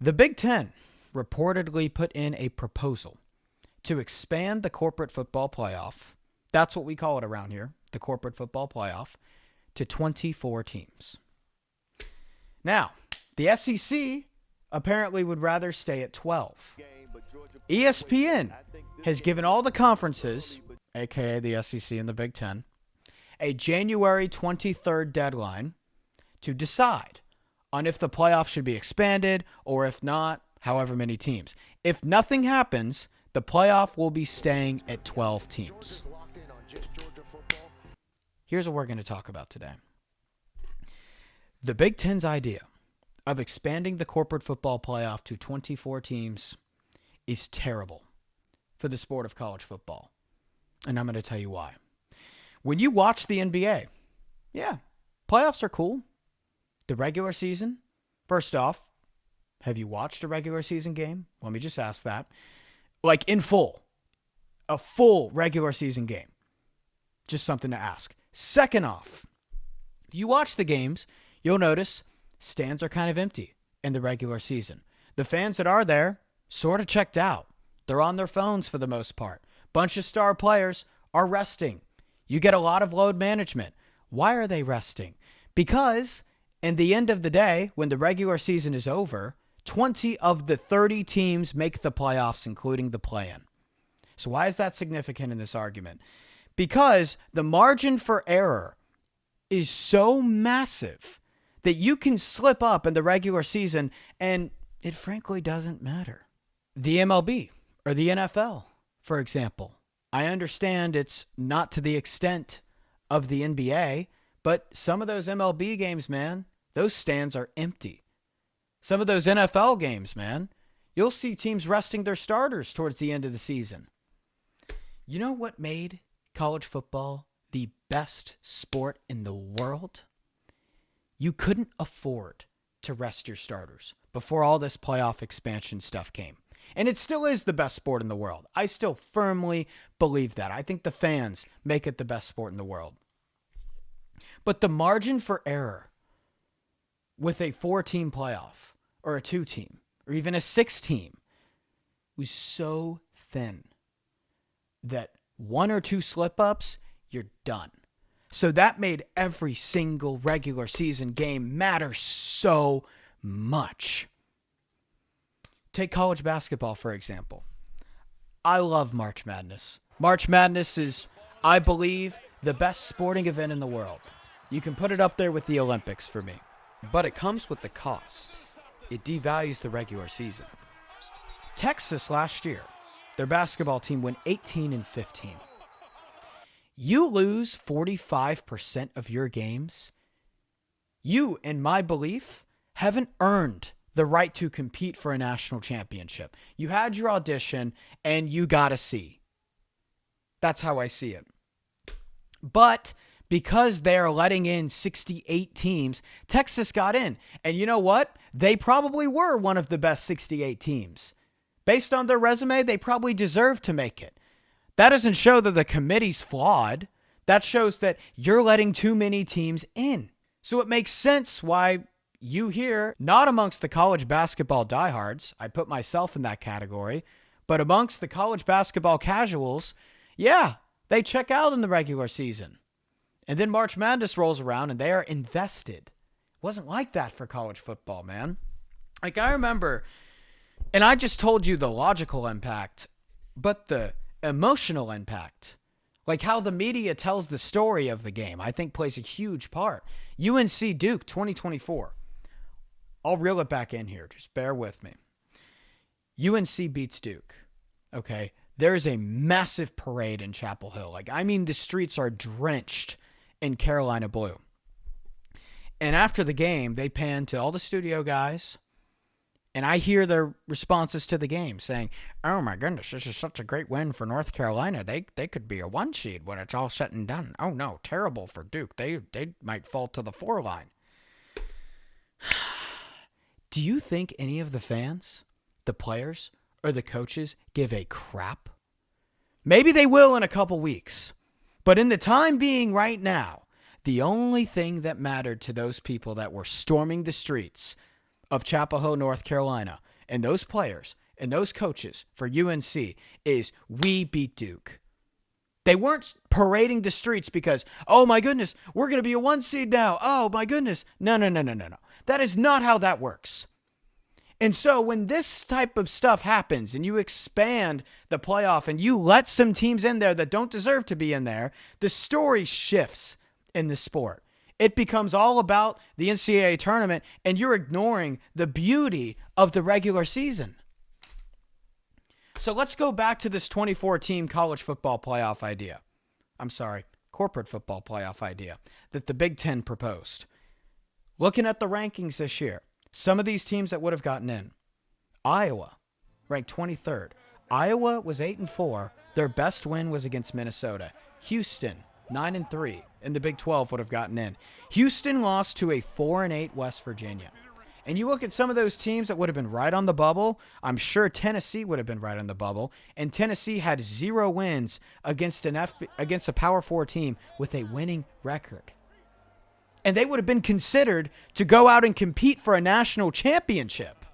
The Big Ten reportedly put in a proposal to expand the corporate football playoff. That's what we call it around here, the corporate football playoff, to 24 teams. Now, the SEC apparently would rather stay at 12. ESPN has given all the conferences, aka the SEC and the Big Ten, a January 23rd deadline to decide on if the playoff should be expanded or if not, however many teams. If nothing happens, the playoff will be staying at 12 teams. Here's what we're going to talk about today. The Big Ten's idea of expanding the corporate football playoff to 24 teams is terrible for the sport of college football. And I'm going to tell you why. When you watch the NBA, yeah, playoffs are cool. The regular season, first off, have you watched a regular season game? Let me just ask that. Like in full, a full regular season game. Just something to ask. Second off, if you watch the games, you'll notice stands are kind of empty in the regular season. The fans that are there sort of checked out. They're on their phones for the most part. Bunch of star players are resting. You get a lot of load management. Why are they resting? Because in the end of the day, when the regular season is over, 20 of the 30 teams make the playoffs, including the play-in. So why is that significant in this argument? Because the margin for error is so massive that you can slip up in the regular season and it frankly doesn't matter. The MLB or the NFL, for example, I understand it's not to the extent of the NBA, but some of those MLB games, man, those stands are empty. Some of those NFL games, man, you'll see teams resting their starters towards the end of the season. You know what made college football the best sport in the world? You couldn't afford to rest your starters before all this playoff expansion stuff came. And it still is the best sport in the world. I still firmly believe that. I think the fans make it the best sport in the world. But the margin for error with a 4-team playoff or a 2-team or even a 6-team was so thin that 1 or 2 slip-ups, you're done. So that made every single regular season game matter so much. Take college basketball, for example. I love March Madness. March Madness is, I believe, the best sporting event in the world. You can put it up there with the Olympics for me. But it comes with the cost. It devalues the regular season. Texas last year, their basketball team went 18-15. You lose 45% of your games, you, in my belief, haven't earned the right to compete for a national championship. You had your audition, and you got a C. That's how I see it. But because they're letting in 68 teams, Texas got in. And you know what? They probably were one of the best 68 teams. Based on their resume, they probably deserve to make it. That doesn't show that the committee's flawed. That shows that you're letting too many teams in. So it makes sense why you hear, not amongst the college basketball diehards, I put myself in that category, but amongst the college basketball casuals, yeah, they check out in the regular season. And then March Madness rolls around and they are invested. It wasn't like that for college football, man. Like I remember, and I just told you the logical impact, but the emotional impact, like how the media tells the story of the game, I think plays a huge part. UNC Duke 2024. I'll reel it back in here. Just bear with me. UNC beats Duke. Okay. There's a massive parade in Chapel Hill. Like, I mean, the streets are drenched in Carolina blue. And after the game, they pan to all the studio guys, and I hear their responses to the game saying, "Oh my goodness, this is such a great win for North Carolina. They could be a 1 seed when it's all said and done. Oh no, terrible for Duke. They might fall to the 4 line." Do you think any of the fans, the players, or the coaches give a crap? Maybe they will in a couple weeks. But in the time being right now, the only thing that mattered to those people that were storming the streets of Chapel Hill, North Carolina, and those players and those coaches for UNC is we beat Duke. They weren't parading the streets because, oh my goodness, we're going to be a 1 seed now. Oh my goodness. No. That is not how that works. And so when this type of stuff happens and you expand the playoff and you let some teams in there that don't deserve to be in there, the story shifts in the sport. It becomes all about the NCAA tournament, and you're ignoring the beauty of the regular season. So let's go back to this 24-team college football playoff idea. Corporate football playoff idea that the Big Ten proposed. Looking at the rankings this year, some of these teams that would have gotten in. Iowa, ranked 23rd. Iowa was 8-4. Their best win was against Minnesota. Houston, 9-3, and the Big 12 would have gotten in. Houston lost to a 4-8 West Virginia. And you look at some of those teams that would have been right on the bubble. I'm sure Tennessee would have been right on the bubble. And Tennessee had 0 wins against a Power 4 team with a winning record. And they would have been considered to go out and compete for a national championship.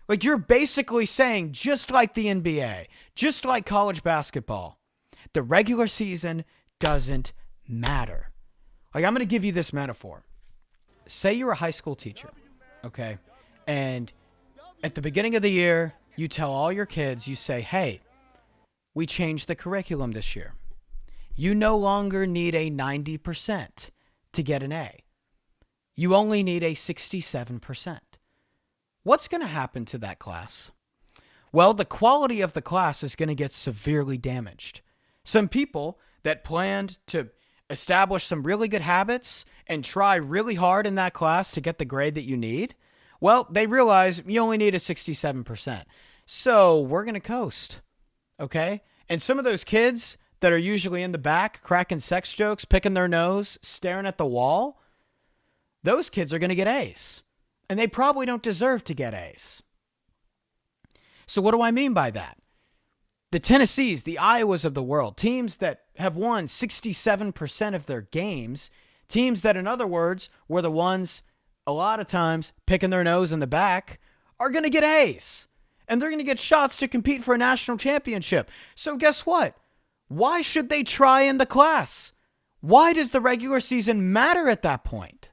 Like, you're basically saying, just like the NBA, just like college basketball, the regular season doesn't matter. Like, I'm going to give you this metaphor. Say you're a high school teacher, okay? And at the beginning of the year, you tell all your kids, you say, hey, we changed the curriculum this year. You no longer need a 90% to get an A. You only need a 67%. What's going to happen to that class? Well, the quality of the class is going to get severely damaged. Some people that planned to establish some really good habits and try really hard in that class to get the grade that you need, well, they realize you only need a 67%. So we're going to coast, okay? And some of those kids that are usually in the back cracking sex jokes, picking their nose, staring at the wall, those kids are going to get A's. And they probably don't deserve to get A's. So what do I mean by that? The Tennessees, the Iowas of the world, teams that have won 67% of their games, teams that, in other words, were the ones a lot of times picking their nose in the back, are going to get A's. And they're going to get shots to compete for a national championship. So guess what? Why should they try in the class? Why does the regular season matter at that point?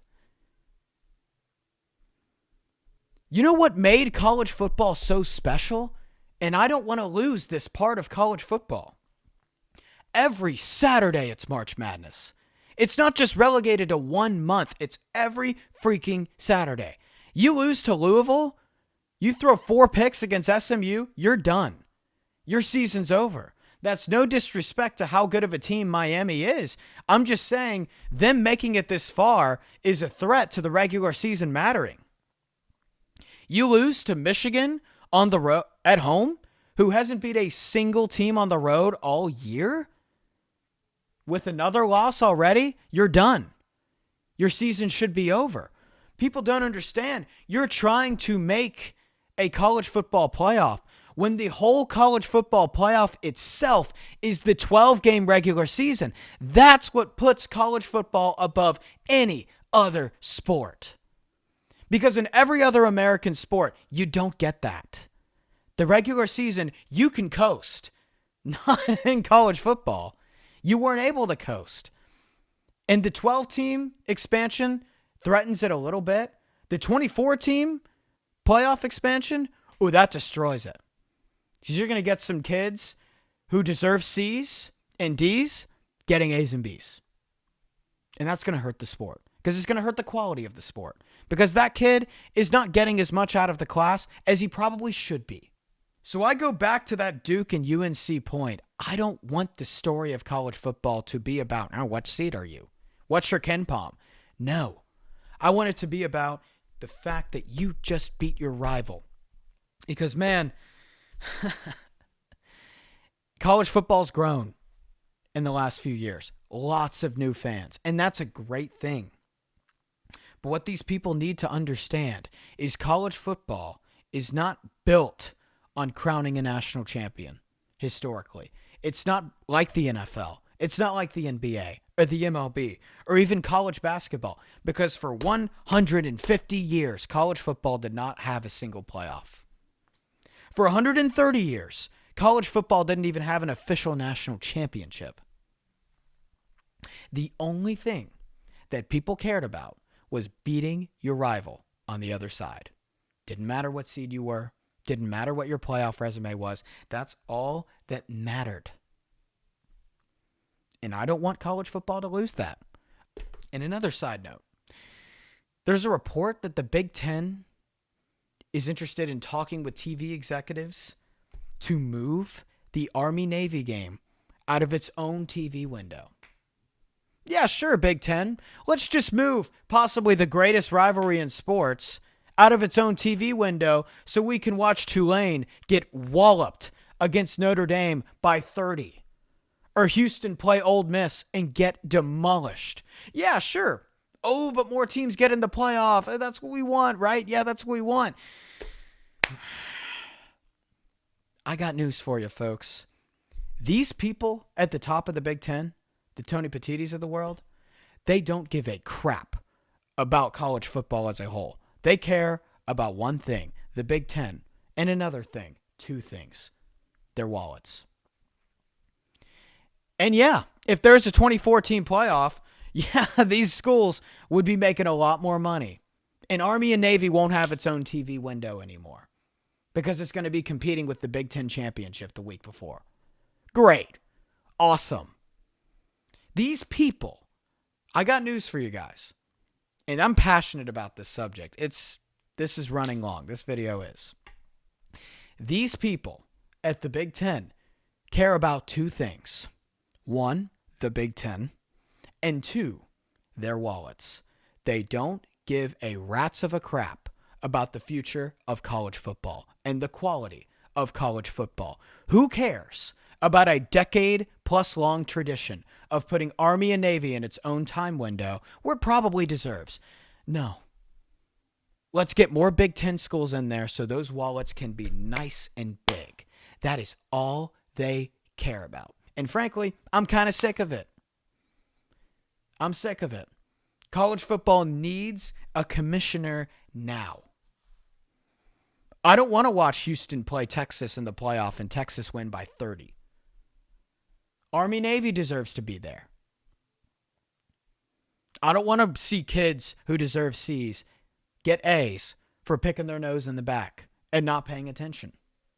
You know what made college football so special? And I don't want to lose this part of college football. Every Saturday it's March Madness. It's not just relegated to 1 month. It's every freaking Saturday. You lose to Louisville, you throw 4 picks against SMU, you're done. Your season's over. That's no disrespect to how good of a team Miami is. I'm just saying them making it this far is a threat to the regular season mattering. You lose to Michigan on the road at home, who hasn't beat a single team on the road all year. With another loss already, you're done. Your season should be over. People don't understand. You're trying to make a college football playoff when the whole college football playoff itself is the 12-game regular season. That's what puts college football above any other sport. Because in every other American sport, you don't get that. The regular season, you can coast. Not in college football. You weren't able to coast. And the 12-team expansion threatens it a little bit. The 24-team playoff expansion, that destroys it. Because you're going to get some kids who deserve C's and D's getting A's and B's. And that's going to hurt the sport. Because it's going to hurt the quality of the sport. Because that kid is not getting as much out of the class as he probably should be. So I go back to that Duke and UNC point. I don't want the story of college football to be about, what seed are you? What's your Ken Palm? No. I want it to be about the fact that you just beat your rival. Because, man, college football's grown in the last few years. Lots of new fans. And that's a great thing. But what these people need to understand is college football is not built on crowning a national champion historically. It's not like the NFL. It's not like the NBA. or the MLB, or even college basketball, because for 150 years, college football did not have a single playoff. For 130 years, college football didn't even have an official national championship. The only thing that people cared about was beating your rival on the other side. Didn't matter what seed you were. Didn't matter what your playoff resume was. That's all that mattered. And I don't want college football to lose that. And another side note, there's a report that the Big Ten is interested in talking with TV executives to move the Army-Navy game out of its own TV window. Yeah, sure, Big Ten. Let's just move possibly the greatest rivalry in sports out of its own TV window so we can watch Tulane get walloped against Notre Dame by 30. Or Houston play Ole Miss and get demolished. Yeah, sure. Oh, but more teams get in the playoff. That's what we want, right? Yeah, that's what we want. I got news for you, folks. These people at the top of the Big Ten, the Tony Petitis of the world, they don't give a crap about college football as a whole. They care about one thing, the Big Ten, and another thing, two things, their wallets. And yeah, if there's a 2014 playoff, yeah, these schools would be making a lot more money. And Army and Navy won't have its own TV window anymore because it's going to be competing with the Big Ten championship the week before. Great. Awesome. These people, I got news for you guys. And I'm passionate about this subject. This is running long. This video is. These people at the Big Ten care about two things. One, the Big Ten, and two, their wallets. They don't give a rat's of a crap about the future of college football and the quality of college football. Who cares about a decade-plus long tradition of putting Army and Navy in its own time window where it probably deserves? No. Let's get more Big Ten schools in there so those wallets can be nice and big. That is all they care about. And frankly, I'm kind of sick of it. I'm sick of it. College football needs a commissioner now. I don't want to watch Houston play Texas in the playoff and Texas win by 30. Army-Navy deserves to be there. I don't want to see kids who deserve C's get A's for picking their nose in the back and not paying attention.